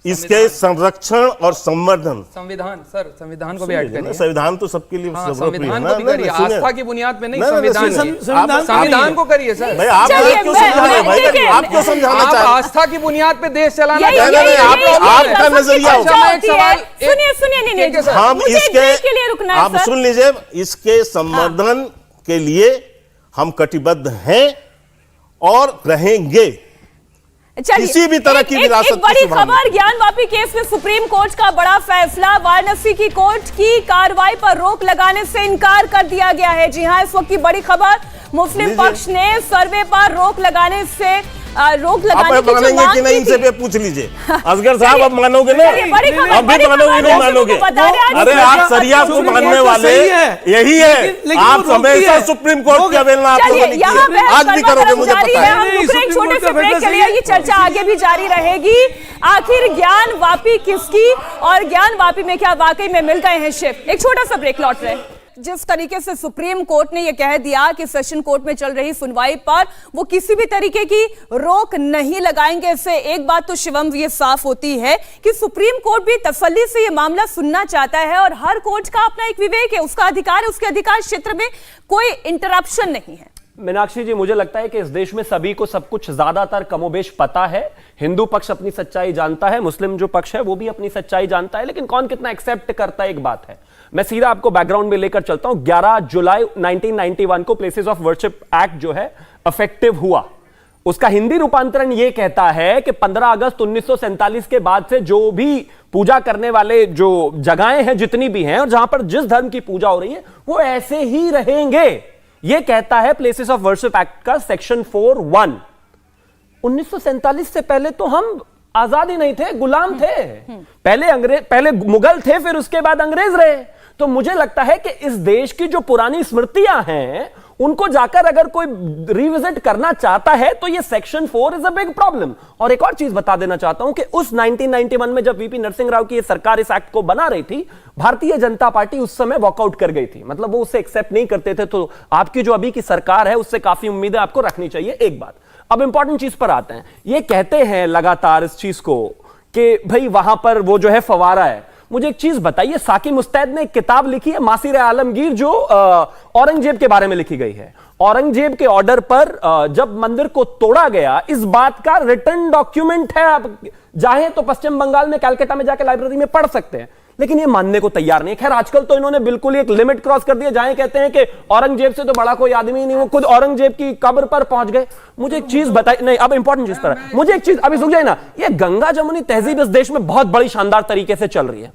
इसके संरक्षण और संवर्धन, संविधान सर, संविधान को भी ऐड करिए। संविधान तो सबके लिए हाँ, सर्वोपरि है संविधान ना। को भी नहीं, करिए, सुनिए। आस्था की बुनियाद पे नहीं, नहीं, नहीं, संविधान सुनिए, की। संविधान- संविधान को करिए सर। भाई आप चलिए, क्यों मैं- समझा रहे हैं भाई? ठीक है, आप क्यों समझाना आप चाह रहे हैं? आस्था की बुनियाद पे देश चलाना यही- चाहते हैं। नहीं, यही- आप- यही- आपका यही नजरिया सबसे होगा। अच्छा एक होती है। सवाल- सुनिए, सुनिए, नहीं, नहीं, ठीक है सर। हम मुझे एक इसके ब्रेक के लिए रुकना है, आप सर। सुन लीजिए, इसके संवर्धन के लिए हम कटिबद्ध हैं और रहेंगे। चलिए, किसी भी तरह की विरासत एक बड़ी की शुभारंभ खबर, ज्ञानवापी केस में सुप्रीम कोर्ट का बड़ा फैसला। वाराणसी की कोर्ट की कार्रवाई पर रोक लगाने से इनकार कर दिया गया है। जी हां, इस वक्त की बड़ी खबर, मुस्लिम लीजिए। पक्ष ने सर्वे पर रोक लगाने से रोक आप लगाने की जो मानेंगे मांग कि नहीं, की इनसे थी। पे पूछ लीजिए। असगर साहब, अब मानोगे ना? चलिए, बड़ी खबर, अब भी बड़ी मानोगे खबर, नहीं दर्शकों मानोगे? को बता रहे हैं, अरे आज आप सरिया को सुप्रीम मानने कोर्ट तो वाले सही है। यही है। लेकिन आप वो रोकती हमेशा है। सुप्रीम कोर्ट की अवहेलना आप चलिए, लोगों ने यहाँ की है। बहस आज भी करोगे, गरमागरम मुझे जारी पता है। है। हम नहीं, रुक रहे हैं, सुप्रीम छोटे कोर्ट से का ब्रेक फैसला के सही लिए, है। ये चर्चा आगे भी जारी रहेगी। आखिर ज्ञान वापी किसकी और ज्ञान वापी में क्या वाकई में मिल गए हैं शिव? एक छोटा सा ब्रेक, लौट रहे हैं। जिस तरीके से सुप्रीम कोर्ट ने यह कह दिया कि सेशन कोर्ट में चल रही सुनवाई पर वो किसी भी तरीके की रोक नहीं लगाएंगे, इससे एक बात तो शिवम ये साफ होती है कि सुप्रीम कोर्ट भी तसल्ली से ये मामला सुनना चाहता है और हर कोर्ट का अपना एक विवेक है, उसका अधिकार है, उसके अधिकार क्षेत्र में कोई इंटरप्शन नहीं है। मीनाक्षी जी, मुझे लगता है कि इस देश में सभी को सब कुछ ज्यादातर कमोबेश पता है। हिंदू पक्ष अपनी सच्चाई जानता है, मुस्लिम जो पक्ष है वो भी अपनी सच्चाई जानता है, लेकिन कौन कितना एक्सेप्ट करता है एक बात है। मैं सीधा आपको बैकग्राउंड में लेकर चलता हूं। 11 जुलाई 1991 को प्लेसेस ऑफ वर्शिप एक्ट जो है इफेक्टिव हुआ। उसका हिंदी रूपांतरण यह कहता है कि 15 अगस्त 1947 के बाद से जो भी पूजा करने वाले जो जगहें हैं जितनी भी हैं और जहां पर जिस धर्म की पूजा हो रही है वो ऐसे ही रहेंगे। यह कहता है प्लेसेस ऑफ वर्शिप एक्ट का सेक्शन 4(1). 1947 से पहले तो हम आजाद ही नहीं थे, गुलाम थे। पहले मुगल थे, फिर उसके बाद अंग्रेज रहे। तो मुझे लगता है कि इस देश की जो पुरानी स्मृतियां हैं उनको जाकर अगर कोई रिविजिट करना चाहता है तो ये section 4 is a big problem. और एक और चीज बता देना चाहता हूं कि उस 1991 में जब वीपी नरसिंह राव की ये सरकार इस एक्ट को बना रही थी, भारतीय जनता पार्टी उस समय वॉकआउट कर गई थी, मतलब वो उसे एक्सेप्ट नहीं करते थे। तो आपकी जो अभी की सरकार है उससे काफी उम्मीदें आपको रखनी चाहिए। एक बात, अब इंपॉर्टेंट चीज पर आते हैं। ये कहते हैं लगातार इस चीज को कि भाई वहां पर वो जो है फवारा है। मुझे एक चीज बताइए, साकी मुस्तैद ने एक किताब लिखी है मासिर आलमगीर जो औरंगजेब के बारे में लिखी गई है। औरंगजेब के ऑर्डर पर जब मंदिर को तोड़ा गया, इस बात का रिटर्न डॉक्यूमेंट है। आप चाहें तो पश्चिम बंगाल में कलकत्ता में जाकर लाइब्रेरी में पढ़ सकते हैं, लेकिन ये मानने को तैयार नहीं। खैर आजकल तो इन्होंने बिल्कुल एक लिमिट क्रॉस कर दिया, जहां कहते हैं कि औरंगजेब से तो बड़ा कोई आदमी नहीं, वो खुद औरंगजेब की कब्र पर पहुंच गए। मुझे एक चीज बताइए, नहीं अब इंपॉर्टेंट चीज पर मुझे एक चीज अभी सुन जाए ना, ये गंगा जमुनी तहजीब इस देश में बहुत बड़ी शानदार तरीके से चल रही है।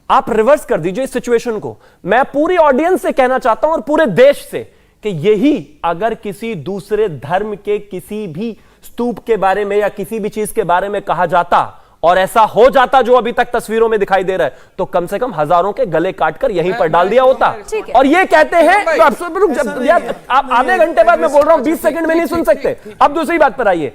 आप रिवर्स कर दीजिए इस सिचुएशन को। मैं पूरी ऑडियंस से कहना चाहता हूं और पूरे देश से कि यही अगर किसी दूसरे धर्म के किसी भी स्तूप के बारे में या किसी भी चीज के बारे में कहा जाता और ऐसा हो जाता जो अभी तक तस्वीरों में दिखाई दे रहा है, तो कम से कम हजारों के गले काटकर यहीं पर डाल दिया होता। और ये कहते हैं तो आप आधे घंटे बाद मैं बोल रहा हूं, 20 सेकंड में नहीं सुन सकते। अब दूसरी बात पर आइए,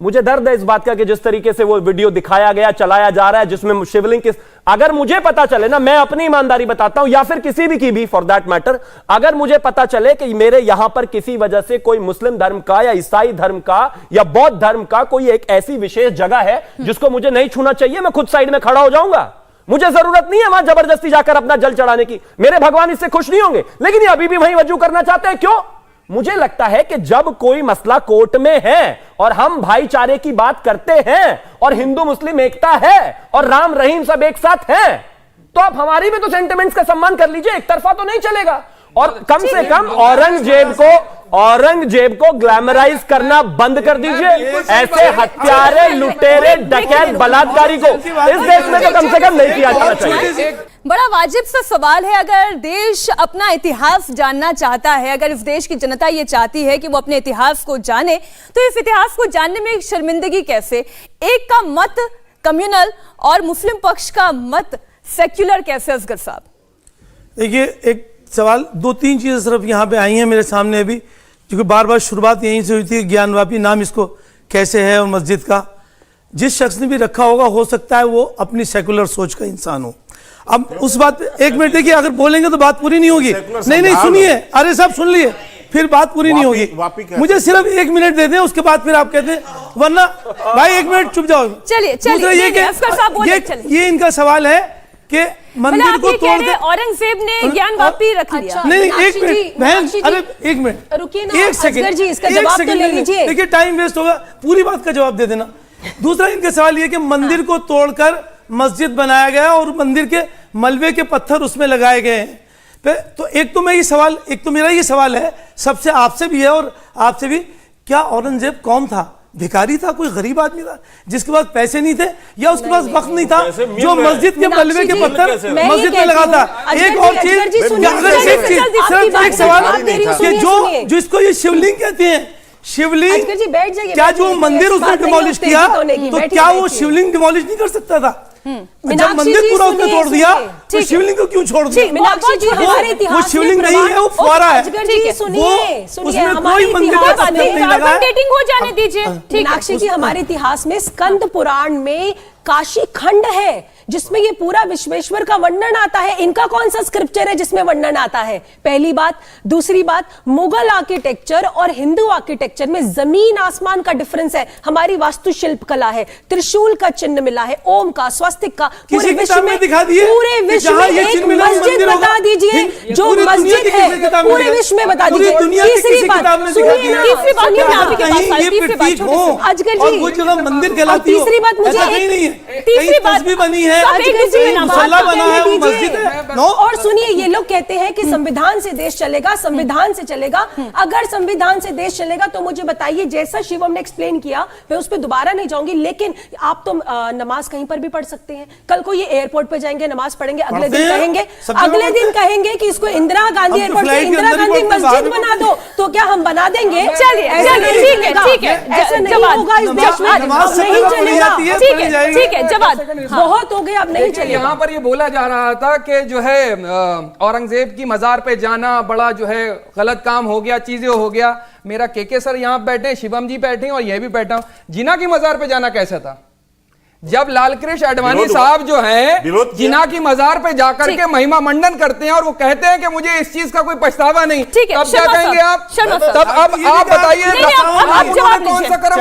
मुझे दर्द है इस बात का कि जिस तरीके से वो वीडियो दिखाया गया, चलाया जा रहा है, जिसमें शिवलिंग किस, अगर मुझे पता चले ना, मैं अपनी ईमानदारी बताता हूं या फिर किसी भी की भी फॉर दैट मैटर, अगर मुझे पता चले कि मेरे यहां पर किसी वजह से कोई मुस्लिम धर्म का या ईसाई धर्म का या बौद्ध धर्म का कोई एक ऐसी विशेष जगह है जिसको मुझे नहीं छूना चाहिए, मैं खुद साइड में खड़ा हो जाऊंगा। मुझे जरूरत नहीं है वहां जबरदस्ती जाकर अपना जल चढ़ाने की, मेरे भगवान इससे खुश नहीं होंगे, लेकिन ये अभी भी वहीं वजू करना चाहते हैं। क्यों? मुझे लगता है कि जब कोई मसला कोर्ट में है और हम भाईचारे की बात करते हैं और हिंदू मुस्लिम एकता है और राम रहीम सब एक साथ हैं, तो आप हमारी भी तो सेंटिमेंट्स का सम्मान कर लीजिए, एक तरफा तो नहीं चलेगा। और कम से कम औरंगजेब को ग्लैमराइज करना बंद कर दीजिए। ऐसे हत्यारे, लुटेरे, डकैत, बलात्कारी को इस देश में तो कम से कम नहीं किया जाना चाहिए। बड़ा वाजिब सा सवाल है, अगर देश अपना इतिहास जानना चाहता है, अगर इस देश की जनता ये चाहती है कि वो अपने इतिहास को जाने, तो इस इतिहास को जानने में शर्मिंदगी कैसे? एक का मत कम्युनल और मुस्लिम पक्ष का मत सेक्युलर कैसे? असगर साहब देखिए, एक सवाल, 2-3 चीज़ें सिर्फ यहाँ पे आई हैं मेरे सामने अभी, क्योंकि बार बार शुरुआत यहीं से हुई थी। ज्ञानवापी नाम इसको कैसे है, और मस्जिद का जिस शख्स ने भी रखा होगा, हो सकता है वो अपनी सेकुलर सोच का इंसान हो। अब उस बात पे 1 मिनट देखिए, अगर बोलेंगे तो बात पूरी नहीं होगी। नहीं सुनिए, अरे साहब सुन लिए, फिर बात पूरी नहीं होगी। मुझे सिर्फ 1 मिनट दे दें, उसके बाद फिर आप कहते हैं, वरना भाई 1 मिनट चुप जाओ। ये इनका सवाल है कि मंदिर को तोड़ औरंगजेब ने ज्ञानवापी रख लिया। नहीं, 1 मिनट बहन, अरे 1 मिनट, रुकिए ना, 1 सेकंड जी इसका जवाब तो ले लीजिए। देखिए टाइम वेस्ट होगा, पूरी बात का जवाब दे देना। दूसरा इनका सवाल ये कि मंदिर को तोड़कर मस्जिद बनाया गया और मंदिर के मलबे के पत्थर उसमें लगाए गए हैं। तो एक तो मेरा ये सवाल है, सबसे आपसे भी है और आपसे भी, क्या औरंगजेब कौन था? भिखारी था, कोई गरीब आदमी था जिसके पास पैसे नहीं थे, या उसके पास वक्त नहीं था जो मस्जिद के मलबे के पत्थर मस्जिद में लगाता? एक और चीज, सिर्फ एक सवाल कि जो इसको ये शिवलिंग कहते हैं, शिवलिंग, क्या जो मंदिर उसने डिमोलिश किया, तो क्या वो शिवलिंग डिमोलिश नहीं कर सकता था? जब मंदिर पूरा उसने तोड़ दिया तो शिवलिंग को क्यों छोड़ दिया? मीनाक्षी जी, हमारे इतिहास वो शिवलिंग नहीं है, वो फुआरा है। उसमें कोई मंदिर का पत्थर नहीं लगा है। डेटिंग हो जाने दीजिए। मीनाक्षी जी, हमारे इतिहास में स्कंद पुराण में काशी खंड है जिसमें ये पूरा विश्वेश्वर का वर्णन आता है। इनका कौन सा स्क्रिप्चर है जिसमें वर्णन आता है? पहली बात। दूसरी बात, मुगल आर्किटेक्चर और हिंदू आर्किटेक्चर में जमीन आसमान का डिफरेंस है। हमारी वास्तुशिल्प कला है, त्रिशूल का चिन्ह मिला है, ओम का, स्वस्तिक का, पूरे विश्व में दिखा दिए, पूरे विश्व में एक मस्जिद बता दीजिए जो मस्जिद है पूरे विश्व में, बता दीजिए। तीसरी बात सुनिए ना, अजगर जी, तीसरी बात मुझे तीसरी बात भी बनी है, है, सब एक दूसरे के नाम मुसल्ला बना है, वो दीजिए। मस्जिद है। नो, और सुनिए, ये लोग कहते हैं कि संविधान से देश चलेगा, संविधान से चलेगा। अगर संविधान से देश चलेगा तो मुझे बताइए, जैसा शिवम ने एक्सप्लेन किया, मैं उस पर दोबारा नहीं जाऊंगी, लेकिन आप तो नमाज कहीं पर भी पढ़ सकते हैं। कल को ये एयरपोर्ट पे जाएंगे, नमाज पढ़ेंगे, अगले दिन कहेंगे कि इसको इंदिरा गांधी एयरपोर्ट से इंदिरा गांधी मस्जिद बना दो, तो क्या हम बना देंगे? चलिए ठीक है ऐसा नहीं होगा इस देश में, अब नहीं चलेगा। ठीक है जवाब बहुत हो गया, अब नहीं चलेगा। यहाँ पर ये बोला जा रहा था कि जो है औरंगजेब की मजार पे जाना बड़ा जो है गलत काम हो गया, चीजें हो गया। मेरा के सर यहाँ बैठे, शिवम जी बैठे और ये भी बैठा हूं। जिना की मजार पे जाना कैसा था? जब लालकृष्ण आडवाणी साहब जो है जिना की मजार पे जाकर के महिमा मंडन करते हैं और वो कहते हैं कि मुझे इस चीज का कोई पछतावा नहीं, तब क्या कहेंगे आप? तब अब आप बताइए कौन सा कर्म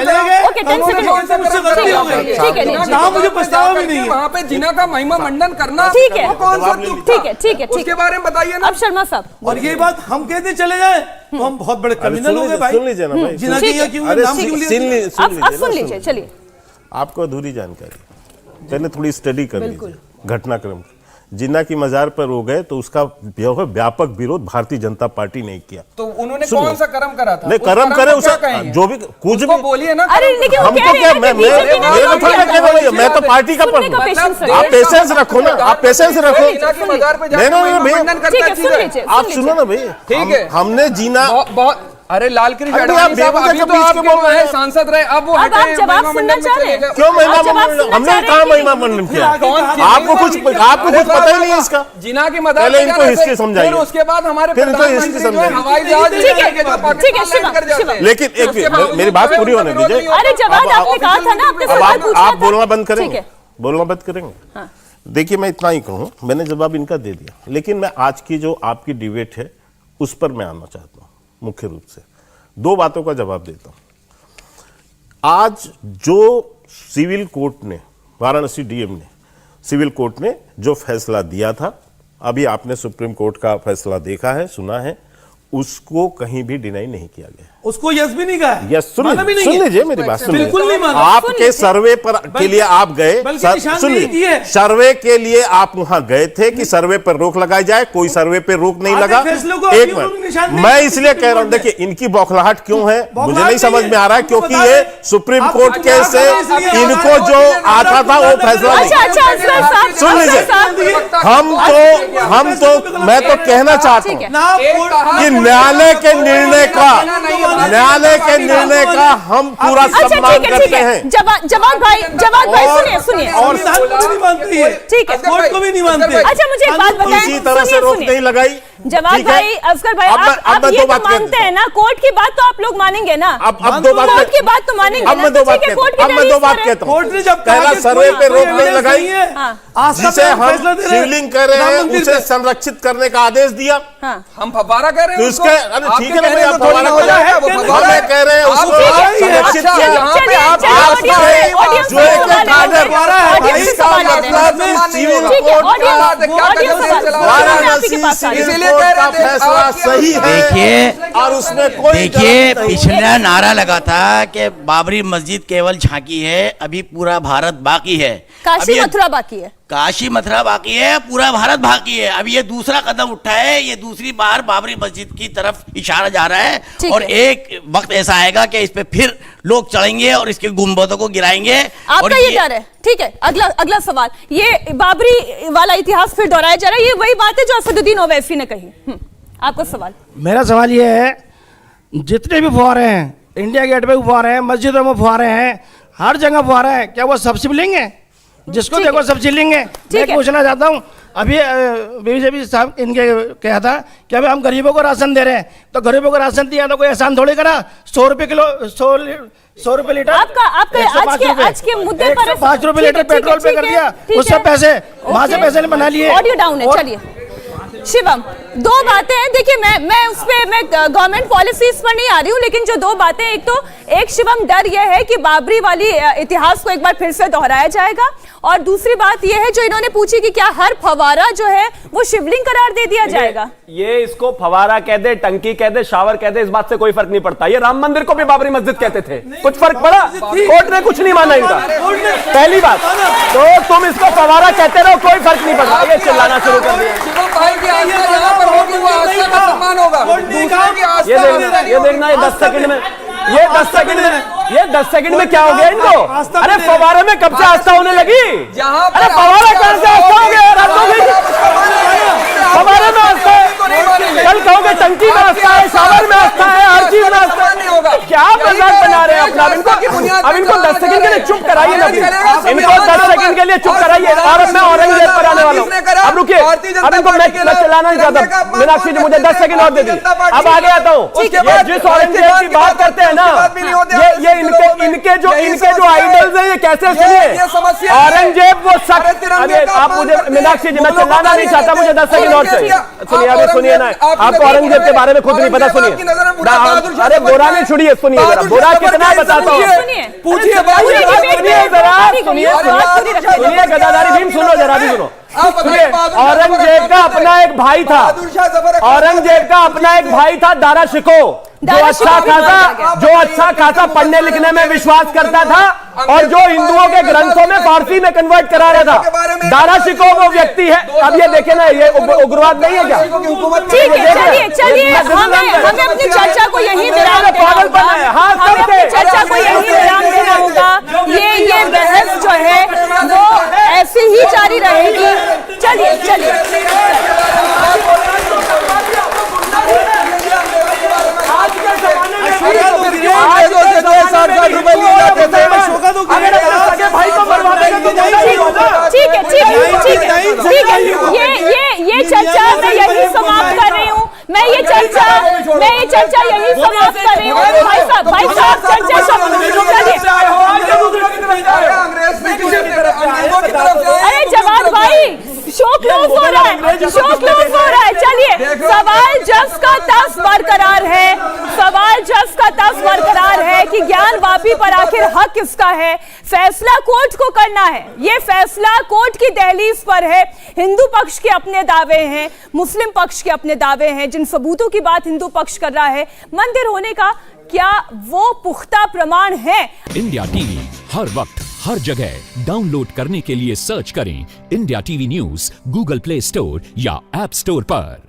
मुझे पछतावा भी नहीं है वहाँ पे जिना का महिमा मंडन करना? ठीक है, कौन सा दुख था? ठीक है उसके बारे में बताइए ना। अब शर्मा साहब, और ये बात हम कहते चले जाए तो हम बहुत बड़े क्रिमिनल हो गए भाई। सुन लीजिए ना भाई, जिना की क्यों नाम क्यों लिया? अब सुन लीजिए, चलिए। आपको अधूरी जानकारी, पहले थोड़ी स्टडी कर लीजिए घटनाक्रम। जिन्ना की मजार पर हो गए तो उसका व्यापक विरोध भारतीय जनता पार्टी ने किया। तो उन्होंने कौन सा कर्म करा था? नहीं, कर्म करे उसे जो भी कुछ भी बोलिए ना। अरे लेकिन हमको क्या, मैं तो पार्टी का पढ़, आप पेशेंस रखो ना, आप पेशेंस रखो। आप सुनो ना भाई, ठीक है, हमने जीना बहुत। अरे लालकृष्ण आडवाणी साहब अभी तो आप बोल रहे हैं सांसद रहे, अब वो अब आप जवाब सुनना चाह रहे हैं? क्यों महिमा मंडन? हमने कहा महिमा मंडन किया? आपको कुछ पता ही नहीं है इसका। जिना की मदद पहले इनको हिस्ट्री समझाइए, फिर उसके बाद हमारे फिर इनको हिस्ट्री समझाइए। हवाई जहाज लेकिन एक मेरी बात पूरी होने दीजिए। अरे जवाब आपने कहा था ना, आपने सवाल पूछा था। आप बोलना बंद करेंगे? बोलना बंद करेंगे? देखिए, मैं इतना ही कहूँ, मैंने जवाब इनका दे दिया, लेकिन मैं आज की जो आपकी डिबेट है उस पर मैं आना चाहता हूँ। मुख्य रूप से दो बातों का जवाब देता हूं। आज जो सिविल कोर्ट ने, वाराणसी डीएम ने, सिविल कोर्ट ने जो फैसला दिया था, अभी आपने सुप्रीम कोर्ट का फैसला देखा है, सुना है, उसको कहीं भी डिनाई नहीं किया गया। उसको यस भी नहीं कहा। यस, सुन लीजिए मेरी बात, सुन बिल्कुल नहीं माना। आपके सर्वे पर के लिए आप गए, सुन लीजिए, सर्वे के लिए आप वहां गए थे कि सर्वे पर रोक लगाई जाए, कोई सर्वे पर रोक नहीं लगा। एक मिनट, मैं इसलिए कह रहा हूं, देखिए इनकी बौखलाहट क्यों है मुझे नहीं समझ में आ रहा है, क्योंकि ये सुप्रीम कोर्ट के से इनको जो आता था वो फैसला। सुन लीजिए, हम तो मैं तो कहना चाहता हूं कि न्यायालय के निर्णय का हम पूरा सम्मान करते हैं। जवाब भाई सुनिए और ठीक है, कोर्ट को भी नहीं मानते। अच्छा मुझे एक बात बताएं, किसी तरह से रोक नहीं लगाई। जवाब भाई, अफसर भाई, आप ये तो मानते हैं ना, कोर्ट की बात तो आप लोग मानेंगे ना? अब दो बात, कोर्ट की बात तो मानेंगे। अब मैं दो बात कहता हूँ। कोर्ट ने जब पहला सर्वे पे रोक नहीं लगाई, जिसे हम शिवलिंग कर रहे हैं उसे संरक्षित करने का आदेश दिया। हम फव्वारा कह रहे हैं उसके, अरे ठीक है ना, मैं फव्वारा कह रहे हैं उसको संरक्षित किया। जो एक काडर का फैसला सही है। देखिए, और उसमें कोई देखिए, पिछला नारा लगा था कि बाबरी मस्जिद केवल झांकी है, अभी पूरा भारत बाकी है। काशी मथुरा बाकी है, काशी मथुरा बाकी है, पूरा भारत बाकी है। अब ये दूसरा कदम उठा है, ये दूसरी बार बाबरी मस्जिद की तरफ इशारा जा रहा है। और एक वक्त ऐसा आएगा कि इस पे फिर लोग चढ़ेंगे और इसके गुंबदों को गिराएंगे। आपका ये डर है? ठीक है, अगला सवाल, ये बाबरी वाला इतिहास फिर दोहराया जा रहा है, ये वही बात है जो असदुद्दीन ओवैसी ने कही। आपका सवाल? मेरा सवाल ये है, जितने भी फुहारे हैं, इंडिया गेट पे फुहारे हैं, मस्जिदों में फुहारे हैं, हर जगह फुहारे हैं, क्या वो सब शिवलिंग है? जिसको देखो सब शिवलिंग है। मैं पूछना चाहता हूँ, अभी बीजेपी साहब इनके कहा था कि अभी हम गरीबों को राशन दे रहे हैं, तो गरीबों को राशन दिया तो कोई एहसान थोड़ी करा। 100 रुपए किलो, 100 रुपए लीटर, आपका आज के मुद्दे पर 5 रुपए लीटर पेट्रोल पे कर दिया, उससे पैसे वहां से पैसे बना लिए। ऑडियो डाउन है, चलिए शिवम। दो बातें हैं, देखिए मैं उस पे मैं गवर्नमेंट पॉलिसीज पर नहीं आ रही हूँ, लेकिन जो दो बातें, एक तो एक शिवम डर यह है कि बाबरी वाली इतिहास को एक बार फिर से दोहराया जाएगा, और दूसरी बात यह है जो इन्होंने पूछी कि क्या हर फवारा जो है वो शिवलिंग करार दे दिया जाएगा। ये इसको फवारा कह दे, टंकी कह दे, शावर कह दे, इस बात से कोई फर्क नहीं पड़ता। ये राम मंदिर को भी बाबरी मस्जिद कहते थे, कुछ फर्क पड़ा? कोर्ट ने कुछ नहीं माना इनका, पहली बात। तो तुम इसको फवारा कहते रहो, कोई फर्क नहीं पड़ता। ये चिल्लाना शुरू कर दिया। ये देखना, ये 10 सेकंड में, ये 10 सेकंड में क्या हो गया इनको? अरे फवारे में कब से आस्था होने लगी? अरे फवारा कहां से आस्था हो गया? फवारे में आस्था है, कल कहोगे टंकी में आस्था है, शावर में आस्था है, हर चीज में आस्था है। क्या मजाक बना रहे हैं अपना? अब इनको 10 सेकंड के लिए चुप कराइए ना, इनको 10 सेकंड के लिए चुप कराइए। और अब मैं औरंगजेब पर आने वाला हूँ। अब रुकिए, अब इनको मैं चलाना नहीं चाहता। मीनाक्षी जी मुझे 10 सेकंड और दे दीजिए, अब आगे आता हूँ। ये जिस औरंगजेब की बात करते हैं ना, ये इनके जो आइडल्स हैं, ये कैसे सुनिए। औरंगजेब वो सख्त, अरे आप मुझे, मीनाक्षी जी मैं चिल्लाना नहीं चाहता, मुझे 10 सेकंड और चाहिए। सुनिए, अभी सुनिए ना, आपको औरंगजेब के बारे में खुद नहीं पता। सुनिए, अरे बुरा नहीं, छुड़िए, सुनिए जरा, बुरा कितना बताता हूँ। पूछिए जरा, सुनिए गदाधारी भीम, सुनो जरा भी सुनो। औरंगजेब का अपना एक भाई था, औरंगजेब का अपना एक भाई था दारा शिको, जो अच्छा खासा पढ़ने लिखने में विश्वास करता था और जो हिंदुओं के ग्रंथों में फारसी में कन्वर्ट करा रहा था। दारा शिको वो व्यक्ति है। अब ये देखे ना, ये उग्रवाद नहीं है क्या? ठीक है, चलिए हमें अपनी चर्चा को यहीं विराम देना होगा। हमें अपनी चर्चा को यहीं विराम देना होगा। ये बहस जो है वो ऐसी ही जारी रहेगी। चलिए ठीक है, ये चर्चा मैं यही समाप्त कर रही हूँ। मैं ये चर्चा यही समाप्त कर रही हूँ। भाई साहब चर्चा अरे जवाब भाई, शो क्लोज हो रहा है। चलिए, सवाल जस का तस बरकरार है कि ज्ञानवापी पर आखिर हक किसका है। फैसला कोर्ट को करना है, ये फैसला कोर्ट की दहलीज पर है। हिंदू पक्ष के अपने दावे हैं, मुस्लिम पक्ष के अपने दावे हैं। जिन सबूतों की बात हिंदू पक्ष कर रहा है, मंदिर होने का, क्या वो पुख्ता प्रमाण है? इंडिया टीवी हर वक्त हर जगह डाउनलोड करने के लिए सर्च करें India TV news Google play store या ऐप स्टोर पर।